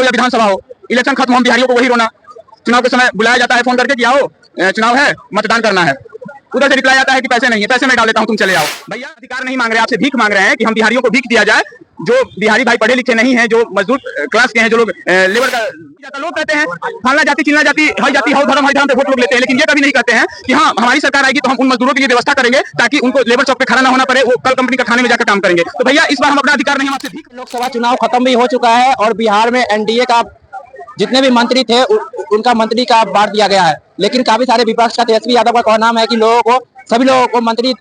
या विधानसभा हो, इलेक्शन खत्म हो, हम बिहारियों को वही रोना। चुनाव के समय बुलाया जाता है फोन करके कि आओ चुनाव है, मतदान करना है। उधर से रिप्लाई आता है कि पैसे नहीं है, पैसे मैं डाल देता हूं, तुम चले आओ। भैया अधिकार नहीं मांग रहे, आपसे भीख मांग रहे हैं कि हम बिहारियों को भीख दिया जाए। जो बिहारी भाई पढ़े लिखे नहीं है, जो मजदूर क्लास के हैं, जो लोग लेबर का लोग कहते हैं फलना जाति चिल्ला जाति हई जाति हौ धर्म पे वोट लोग लेते हैं, लेकिन ये कभी नहीं कहते हैं कि हाँ हमारी सरकार आएगी तो हम उन मजदूरों के लिए व्यवस्था करेंगे ताकि उनको लेबर चौक पे खड़ा ना होना पड़े, वो कल कंपनी का खाने में जाकर काम करेंगे। तो भैया इस बार हम अपना अधिकार नहीं, हम आपसे भीख। लोकसभा चुनाव खत्म भी हो चुका है और बिहार में एनडीए का जितने भी मंत्री थे उनका मंत्री का बांट दिया गया है, लेकिन काफी सारे विपक्ष का तेजस्वी यादव का कहना है कि सभी लोगों को मंत्री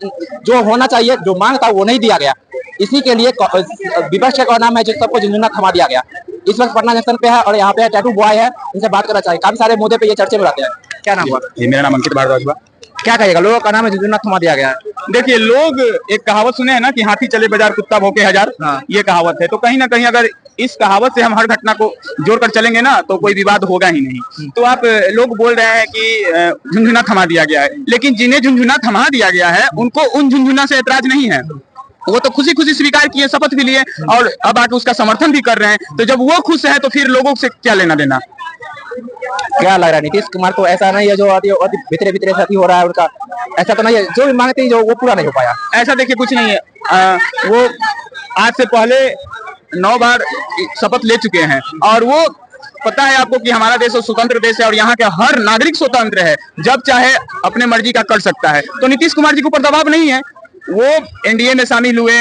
जो होना चाहिए, जो मांग था वो नहीं दिया गया। इसी के लिए विपक्ष का कहना है जो सबको झुंझुना थमा दिया गया। इस वक्त पटना जंक्शन पे है और यहाँ पे टैटू बॉय है, इनसे बात करना चाहिए। काफी सारे मुद्दे पे ये चर्चे में रहते हैं। क्या नाम हुआ? मेरा नाम अंकित भारद्वाज। क्या कहेगा, लोगों का नाम है झुंझुना थमा दिया गया है। देखिए, लोग एक कहावत सुने हैं ना कि हाथी चले बाजार कुत्ता भौंके हजार। हाँ। ये कहावत है, तो कहीं ना कहीं अगर इस कहावत से हम हर घटना को जोड़कर चलेंगे ना तो कोई विवाद होगा ही नहीं। तो आप लोग बोल रहे हैं कि झुंझुना थमा दिया गया है, लेकिन जिन्हें झुंझुना थमा दिया गया है उनको उन झुंझुना से ऐतराज नहीं है। वो तो खुशी खुशी स्वीकार किए, शपथ भी लिए और अब आके उसका समर्थन भी कर रहे हैं। तो जब वो खुश है तो फिर लोगों से क्या लेना देना। क्या लग रहा है नीतीश कुमार को ऐसा नहीं है जो भीतरे भीतरे साथी हो रहा है उनका, ऐसा तो नहीं है जो भी मांगते हैं जो वो पूरा नहीं हो पाया? ऐसा देखिए कुछ नहीं है। वो आज से पहले 9 बार शपथ ले चुके हैं और वो पता है आपको कि हमारा देश स्वतंत्र देश है और यहाँ के हर नागरिक स्वतंत्र है, जब चाहे अपने मर्जी का कर सकता है। तो नीतीश कुमार जी के ऊपर दबाव नहीं है। वो एनडीए में शामिल हुए,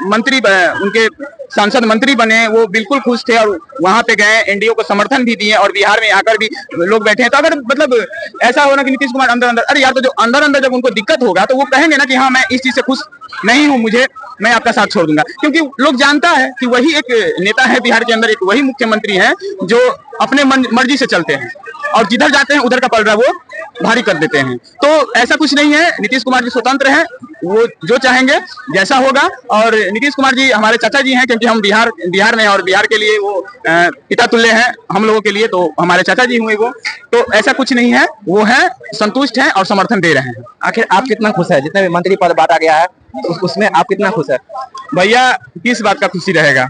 मंत्री उनके सांसद मंत्री बने, वो बिल्कुल खुश थे और वहां पे गए, एनडीए को समर्थन भी दिए और बिहार में आकर भी लोग बैठे हैं। तो अगर मतलब ऐसा हो ना कि नीतीश कुमार अंदर अंदर, अरे यार, तो जो अंदर अंदर जब उनको दिक्कत होगा तो वो कहेंगे ना कि हाँ मैं इस चीज से खुश नहीं हूँ, मैं आपका साथ छोड़ दूंगा। क्योंकि लोग जानता है कि वही एक नेता है बिहार के अंदर, एक वही मुख्यमंत्री है जो अपने मर्जी से चलते हैं और जिधर जाते हैं उधर का पलड़ा वो भारी कर देते हैं। तो ऐसा कुछ नहीं है, नीतीश कुमार जी स्वतंत्र हैं, वो जो चाहेंगे जैसा होगा। और नीतीश कुमार जी हमारे चाचा जी हैं, क्योंकि हम बिहार में और बिहार के लिए वो पिता तुल्य हैं हम लोगों के लिए, तो हमारे चाचा जी हुए वो। तो ऐसा कुछ नहीं है, वो है संतुष्ट हैं और समर्थन दे रहे हैं। आखिर आप कितना खुश है जितने भी मंत्री पद बांटा गया है उसमें आप कितना खुश है? भैया किस बात का खुशी रहेगा?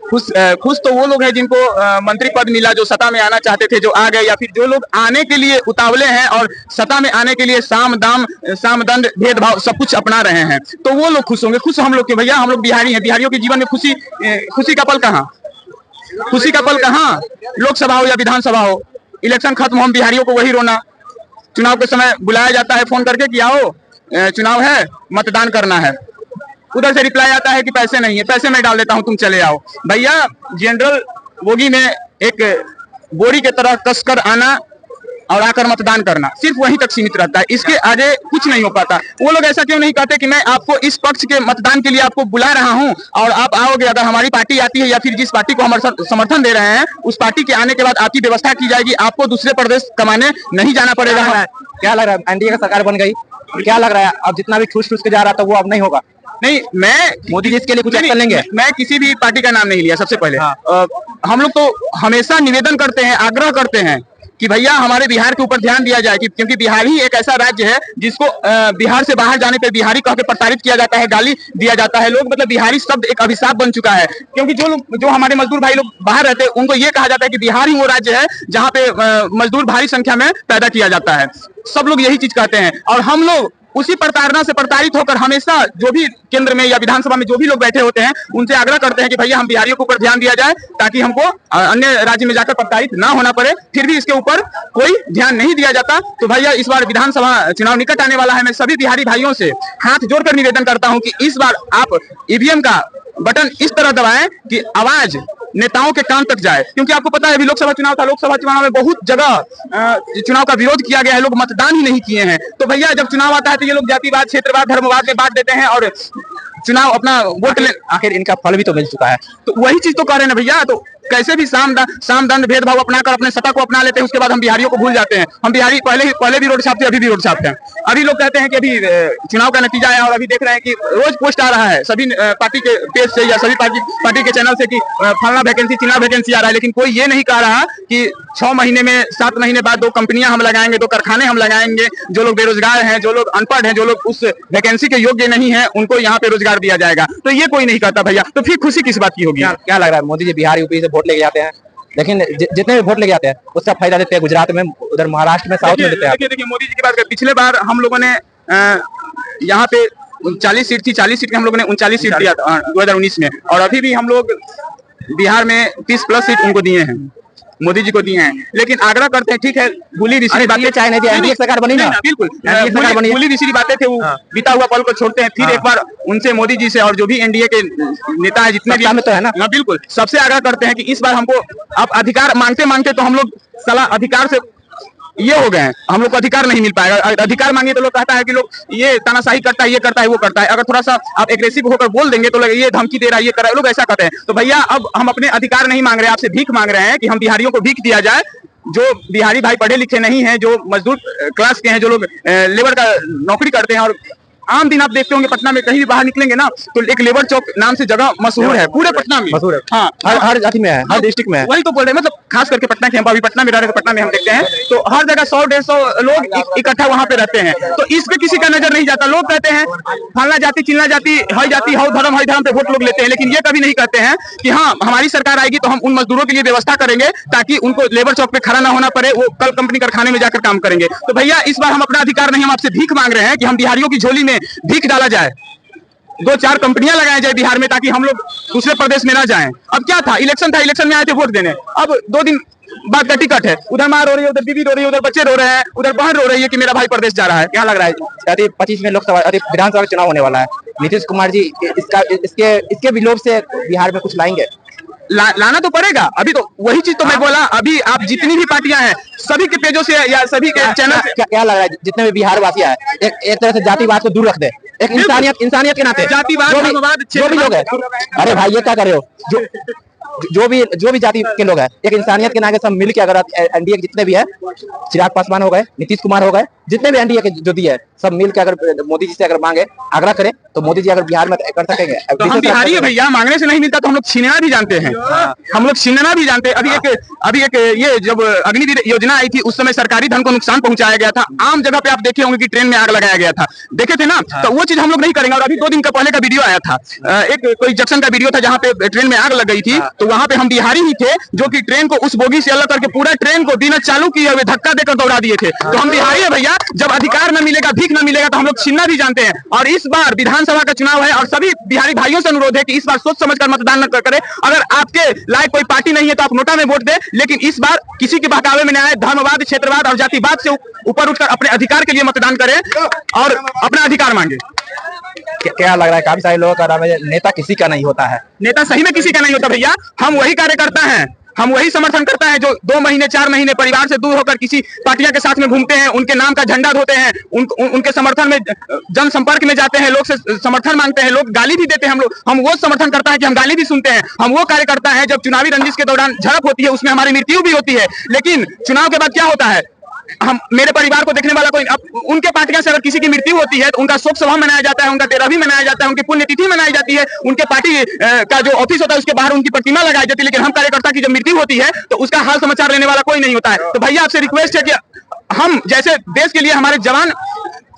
खुश तो वो लोग हैं जिनको मंत्री पद मिला, जो सत्ता में आना चाहते थे, जो आ गए, या फिर जो लोग आने के लिए उतावले हैं और सत्ता में आने के लिए साम दंड भेदभाव सब कुछ अपना रहे हैं, तो वो लोग खुश होंगे। खुश हम लोग के भैया, हम लोग बिहारी हैं, बिहारियों के जीवन में खुशी का पल कहाँ? खुशी का पल कहाँ? लोकसभा हो या विधानसभा हो, इलेक्शन खत्म हो, हम बिहारियों को वही रोना। चुनाव के समय बुलाया जाता है फोन करके कि आओ चुनाव है, मतदान करना है। उधर से रिप्लाई आता है कि पैसे नहीं है, पैसे मैं डाल देता हूं, तुम चले आओ। भैया जनरल बोगी में एक बोरी के तरह कसकर आना और आकर मतदान करना, सिर्फ वहीं तक सीमित रहता है, इसके आगे कुछ नहीं हो पाता। वो लोग ऐसा क्यों नहीं कहते कि मैं आपको इस पक्ष के मतदान के लिए आपको बुला रहा हूं और आप आओगे, अगर हमारी पार्टी आती है या फिर जिस पार्टी को हम समर्थन दे रहे हैं उस पार्टी के आने के बाद आपकी व्यवस्था की जाएगी, आपको दूसरे प्रदेश कमाने नहीं जाना पड़ेगा। क्या लग रहा है, एनडीए का सरकार बन गई, क्या लग रहा है अब जितना भी ठूस के जा रहा था वो अब नहीं होगा? नहीं, मैं मोदी जी इसके लिए कुछ एक्शन लेंगे? मैं किसी भी पार्टी का नाम नहीं लिया। सबसे पहले हम लोग तो हमेशा निवेदन करते हैं, आग्रह करते हैं कि भैया हमारे बिहार के ऊपर ध्यान दिया जाए, क्योंकि बिहार ही एक ऐसा राज्य है जिसको बिहार से बाहर जाने पे बिहारी कह के प्रताड़ित किया जाता है, गाली दिया जाता है। लोग मतलब बिहारी शब्द एक अभिशाप बन चुका है, क्योंकि जो हमारे मजदूर भाई लोग बाहर रहते हैं उनको ये कहा जाता है कि बिहार ही वो राज्य है जहाँ पे मजदूर भारी संख्या में पैदा किया जाता है। सब लोग यही चीज कहते हैं और हम लोग उसी प्रताड़ना से प्रताड़ित होकर हमेशा जो भी केंद्र में या विधानसभा में जो भी लोग बैठे होते हैं उनसे आग्रह करते हैं कि भैया हम बिहारियों के ऊपर ध्यान दिया जाए ताकि हमको अन्य राज्य में जाकर प्रताड़ित ना होना पड़े। फिर भी इसके ऊपर कोई ध्यान नहीं दिया जाता। तो भैया इस बार विधानसभा चुनाव निकट आने वाला है, मैं सभी बिहारी भाइयों से हाथ जोड़कर निवेदन करता हूं कि इस बार आप ईवीएम का बटन इस तरह दबाएं कि आवाज नेताओं के कान तक जाए, क्योंकि आपको पता है अभी लोकसभा चुनाव था, लोकसभा चुनाव में बहुत जगह चुनाव का विरोध किया गया है, लोग मतदान ही नहीं किए हैं। तो भैया जब चुनाव आता है तो ये लोग जातिवाद, क्षेत्रवाद, धर्मवाद में बांट देते हैं और चुनाव अपना वोट ले। आखिर इनका फल भी तो मिल चुका है, तो वही चीज तो कह रहे हैं ना भैया। तो कैसे भी साम दंड भेदभाव अपनाकर अपने सत्ता को अपना लेते हैं, उसके बाद हम बिहारियों को भूल जाते हैं। हम बिहारी पहले भी रोड छापते हैं, अभी भी रोड छापते हैं। अभी लोग कहते हैं कि अभी चुनाव का नतीजा आया और अभी देख रहे हैं कि रोज पोस्ट आ रहा है सभी पार्टी के पेज से या सभी पार्टी के चैनल से कि फलना वैकेंसी चिल्ला वैकेंसी आ रहा है, लेकिन कोई ये नहीं कह रहा कि 6 महीने में 7 महीने बाद 2 कंपनियां हम लगाएंगे, 2 कारखाने हम लगाएंगे। जो लोग बेरोजगार हैं, जो लोग अनपढ़ हैं, जो लोग उस वैकेंसी के योग्य नहीं है, उनको यहाँ पे रोजगार दिया जाएगा। तो ये कोई नहीं कहता भैया, तो फिर खुशी किस बात की होगी? क्या लग रहा है मोदी जी बिहार यूपी से वोट लेके जाते हैं? लेकिन जितने भी वोट लेके आते हैं उसका फायदा देते हैं गुजरात में, उधर महाराष्ट्र में, साउथ में देते हैं। देखिए मोदी जी की बात करें, पिछले बार हम लोगों ने यहाँ पे 40 सीट थी, 40 सीट के हम लोगों ने 39 सीट दिया था 2019 में, और अभी भी हम लोग बिहार में 30+ सीट उनको दिए हैं, मोदी जी को दिए हैं। लेकिन आग्रह करते हैं, ठीक है भूली बिसरी बातें, चाहे नहीं एनडीए सरकार बनी ना, बिल्कुल सरकार बनी, भूली बिसरी बातें थे वो बीता हुआ पल को छोड़ते हैं, फिर एक बार उनसे मोदी जी से और जो भी एनडीए के नेता है जितने भी तो है ना, बिल्कुल सबसे आग्रह करते हैं कि इस बार हमको अब अधिकार मांगते मांगते तो हम लोग साला अधिकार से ये हो गए हैं, हम लोग को अधिकार नहीं मिल पाएगा। अधिकार मांगे तो लोग कहता है कि लोग ये तानाशाही करता है, ये करता है, वो करता है। अगर थोड़ा सा आप एग्रेसिव होकर बोल देंगे तो ये धमकी दे रहा है, ये कर रहा है, लोग ऐसा करते हैं। तो भैया अब हम अपने अधिकार नहीं मांग रहे हैं, आपसे भीख मांग रहे हैं कि हम बिहारियों को भीख दिया जाए। जो बिहारी भाई पढ़े लिखे नहीं है, जो मजदूर क्लास के हैं, जो लोग लेबर का नौकरी करते हैं, और आम दिन आप देखते होंगे पटना में कहीं भी बाहर निकलेंगे ना तो एक लेबर चौक नाम से जगह मशहूर है पूरे पटना में, मशहूर है। हाँ, हर जाति में है, हर डिस्ट्रिक्ट में है। वही तो बोल रहे हैं, मतलब खास करके पटना के, हम अभी पटना में रह रहे थे, पटना में हम देखते हैं तो हर जगह 100-150 लोग इकट्ठा वहां पे रहते हैं। तो इस पे किसी का नजर नहीं जाता। लोग कहते हैं फलना जाति, चिल्ला जाति, हई जाति, हई धर्म पे वोट लोग लेते हैं, लेकिन ये कभी नहीं कहते हैं कि हाँ हमारी सरकार आएगी तो हम उन मजदूरों के लिए व्यवस्था करेंगे ताकि उनको लेबर चौक पे खड़ा ना होना पड़े, वो कल कंपनी कारखाने में जाकर काम करेंगे। तो भैया इस बार हम अपना अधिकार नहीं, हम आपसे भीख मांग रहे हैं कि हम बिहारियों की झोली में भीख डाला जाए, 2-4 कंपनियां लगाई जाए बिहार में ताकि हम लोग दूसरे प्रदेश में ना जाएं। अब क्या था, इलेक्शन था, इलेक्शन में आए थे वोट देने, अब 2 दिन बाद का टिकट है, उधर माँ रो रही है, उधर बीवी रो रही है, उधर बच्चे रो रहे हैं, उधर बहन रो रही है कि मेरा भाई प्रदेश जा रहा है। क्या लग रहा है 25 में लोकसभा विधानसभा चुनाव होने वाला है, नीतीश कुमार जी इसके विलोप से बिहार में कुछ लाएंगे? लाना तो पड़ेगा। अभी तो वही चीज तो मैं बोला, अभी आप जितनी भी पार्टियां हैं सभी के पेजों से या सभी के चैनल से क्या लग रहा है जितने भी बिहार वासी है एक तरह से जातिवाद को दूर रख दे, एक इंसानियत के नाते, जातिवाद जो भी लोग है, अरे भाई ये क्या कर रहे हो, जो भी जाति के लोग हैं, एक इंसानियत के नाते सब मिलकर अगर एनडीए के जितने भी है, चिराग पासवान हो गए, नीतीश कुमार हो गए, जितने भी एनडीए के जो दिए है, सब मिलकर अगर मोदी जी से अगर मांगे, आग्रह करें तो मोदी जी अगर बिहार में कर सकेंगे। तो हम बिहारी है भैया, मांगने से नहीं मिलता तो हम लोग छीनना भी जानते हैं, हम लोग छीनना भी जानते हैं। अभी एक ये जब अग्निवीर योजना आई थी उस समय सरकारी धन को नुकसान पहुंचाया गया था, आम जगह पे आप देखे होंगे कि ट्रेन में आग लगाया गया था, देखे थे ना, तो वो चीज हम लोग नहीं करेंगे। और अभी 2 दिन का पहले का वीडियो आया था, एक कोई जंक्शन का वीडियो था जहाँ पे ट्रेन में आग लग गई थी, तो वहां पे हम बिहारी ही थे जो कि ट्रेन को उस बोगी से अलग करके पूरा ट्रेन को बिना चालू किए हुए धक्का देकर दौड़ा दिए थे। तो हम बिहारी है भैया, जब अधिकार न मिलेगा, भीख न मिलेगा तो हम लोग छीनना भी जानते हैं। और इस बार विधानसभा का चुनाव है और सभी बिहारी भाइयों से अनुरोध है कि इस बार सोच समझकर मतदान न करें। अगर आपके लायक कोई पार्टी नहीं है तो आप नोटा में वोट दें, लेकिन इस बार किसी के बहकावे में न आए, धर्मवाद, क्षेत्रवाद और जातिवाद से ऊपर उठकर अपने अधिकार के लिए मतदान करें और अपना अधिकार मांगे। क्या लग रहा है, काफी सारे लोगों का नाम है नेता किसी का नहीं होता है? नेता सही में किसी का नहीं होता भैया, हम वही कार्यकर्ता हैं, हम वही समर्थन करता है जो 2 महीने 4 महीने परिवार से दूर होकर किसी पार्टियां के साथ में घूमते हैं, उनके नाम का झंडा धोते हैं, उनके समर्थन में जनसंपर्क में जाते हैं, लोग से समर्थन मांगते हैं, लोग गाली भी देते हैं, हम वो समर्थन करता है कि हम गाली भी सुनते हैं। हम वो कार्यकर्ता है जब चुनावी रंजिश के दौरान झड़प होती है उसमें हमारी मृत्यु भी होती है, लेकिन चुनाव के बाद क्या होता है, हम मेरे परिवार को देखने वाला कोई, अब उनके पार्टियां से अगर किसी की मृत्यु होती है तो उनका शोक सभा मनाया जाता है, उनका 13 भी मनाया जाता है, उनकी पुण्यतिथि मनाई जाती है, उनके पार्टी का जो ऑफिस होता है उसके बाहर उनकी प्रतिमा लगाई जाती है। लेकिन हम कार्यकर्ता की जब मृत्यु होती है तो उसका हाल समाचार लेने वाला कोई नहीं होता है। तो भैया आपसे रिक्वेस्ट है कि हम जैसे देश के लिए हमारे जवान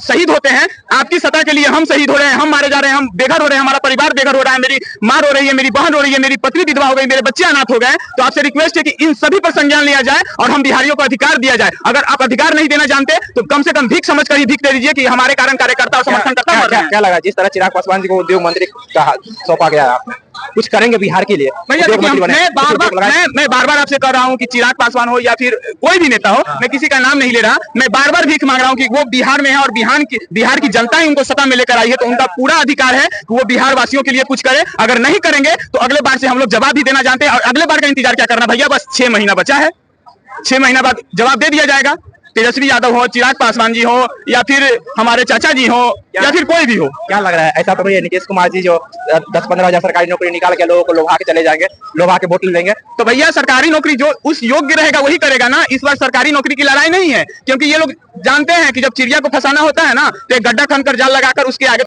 शहीद होते हैं, आपकी सत्ता के लिए हम शहीद हो रहे हैं, हम मारे जा रहे हैं, हम बेघर हो रहे हैं, हमारा परिवार बेघर हो रहा है, मेरी माँ रो रही है, मेरी बहन रो रही है, मेरी पत्नी विधवा हो गई, मेरे बच्चे अनाथ हो गए। तो आपसे रिक्वेस्ट है कि इन सभी पर संज्ञान लिया जाए और हम बिहारियों को अधिकार दिया जाए। अगर आप अधिकार नहीं देना जानते तो कम से कम भीख समझकर ही भीख दे दीजिए कि हमारे कारण कार्यकर्ता और समर्थन करता। क्या लगा जिस तरह चिराग पासवान जी को उद्योग मंत्री सौंपा गया, आपने कुछ करेंगे बिहार के लिए? मैं बार बार आपसे कह रहा हूँ कि चिराग पासवान हो या फिर कोई भी नेता हो, मैं किसी का नाम नहीं ले रहा, मैं बार बार भीख मांग रहा हूँ कि वो बिहार में है और बिहार की जनता ही उनको सत्ता में लेकर आई है, तो उनका पूरा अधिकार है कि वो बिहार वासियों के लिए कुछ करे। अगर नहीं करेंगे तो अगले बार से हम लोग जवाब भी देना जानते हैं। और अगले बार का इंतजार क्या करना भैया, बस 6 महीना बचा है, 6 महीना बाद जवाब दे दिया जाएगा। तेजस्वी यादव हो, चिराग पासवान जी हो या फिर हमारे चाचा जी हो या फिर कोई भी हो। क्या लग रहा है, ऐसा तो नहीं है नीतीश कुमार जी जो 10-15 हजार सरकारी नौकरी निकाल के लोगों को लोभा के चले जाएंगे, लोभा के वोट लेंगे? तो भैया सरकारी नौकरी जो उस योग्य रहेगा वही करेगा ना। इस बार सरकारी नौकरी की लड़ाई नहीं है, क्योंकि ये लोग जानते हैं कि जब चिड़िया को फंसाना होता है ना तो एक गड्ढा खनकर जाल लगाकर उसके आगे